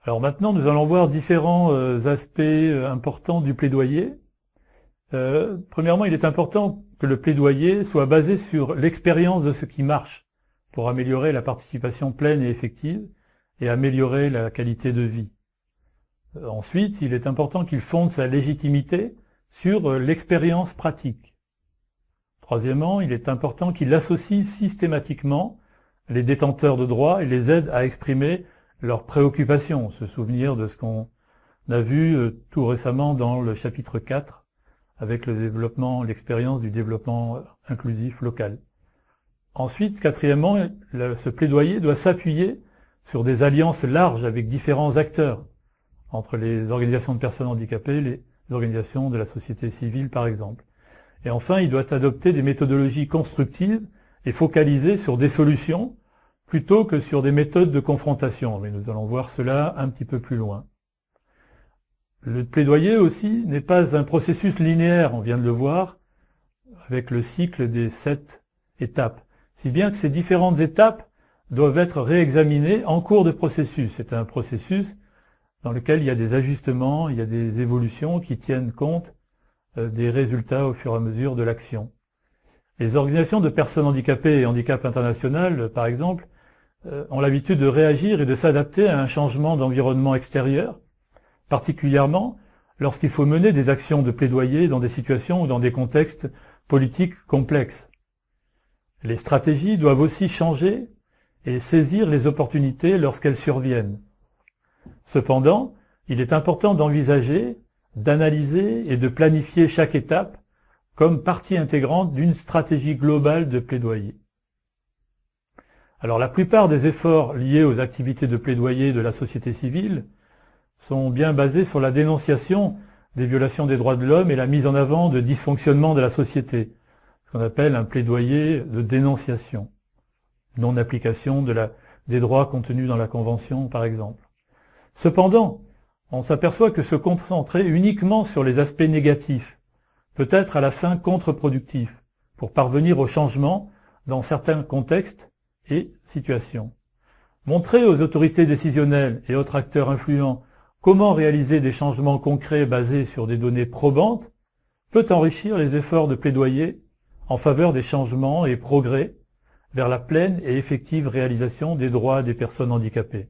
Alors maintenant, nous allons voir différents aspects importants du plaidoyer. Premièrement, il est important que le plaidoyer soit basé sur l'expérience de ce qui marche pour améliorer la participation pleine et effective et améliorer la qualité de vie. Ensuite, il est important qu'il fonde sa légitimité sur l'expérience pratique. Troisièmement, il est important qu'il associe systématiquement les détenteurs de droits et les aide à exprimer leurs préoccupations, se souvenir de ce qu'on a vu tout récemment dans le chapitre 4 avec l'expérience du développement inclusif local. Ensuite, quatrièmement, ce plaidoyer doit s'appuyer sur des alliances larges avec différents acteurs, entre les organisations de personnes handicapées, les organisations de la société civile par exemple. Et enfin, il doit adopter des méthodologies constructives et focalisées sur des solutions plutôt que sur des méthodes de confrontation. Mais nous allons voir cela un petit peu plus loin. Le plaidoyer aussi n'est pas un processus linéaire, on vient de le voir, avec le cycle des 7 étapes. Si bien que ces différentes étapes doivent être réexaminées en cours de processus. C'est un processus dans lequel il y a des ajustements, il y a des évolutions qui tiennent compte des résultats au fur et à mesure de l'action. Les organisations de personnes handicapées et Handicap International, par exemple, ont l'habitude de réagir et de s'adapter à un changement d'environnement extérieur, particulièrement lorsqu'il faut mener des actions de plaidoyer dans des situations ou dans des contextes politiques complexes. Les stratégies doivent aussi changer et saisir les opportunités lorsqu'elles surviennent. Cependant, il est important d'envisager, d'analyser et de planifier chaque étape comme partie intégrante d'une stratégie globale de plaidoyer. Alors la plupart des efforts liés aux activités de plaidoyer de la société civile sont bien basés sur la dénonciation des violations des droits de l'homme et la mise en avant de dysfonctionnements de la société, ce qu'on appelle un plaidoyer de dénonciation, non-application des droits contenus dans la Convention par exemple. Cependant, on s'aperçoit que se concentrer uniquement sur les aspects négatifs peut être à la fin contre-productif pour parvenir au changement dans certains contextes et situations. Montrer aux autorités décisionnelles et autres acteurs influents comment réaliser des changements concrets basés sur des données probantes peut enrichir les efforts de plaidoyer en faveur des changements et progrès vers la pleine et effective réalisation des droits des personnes handicapées.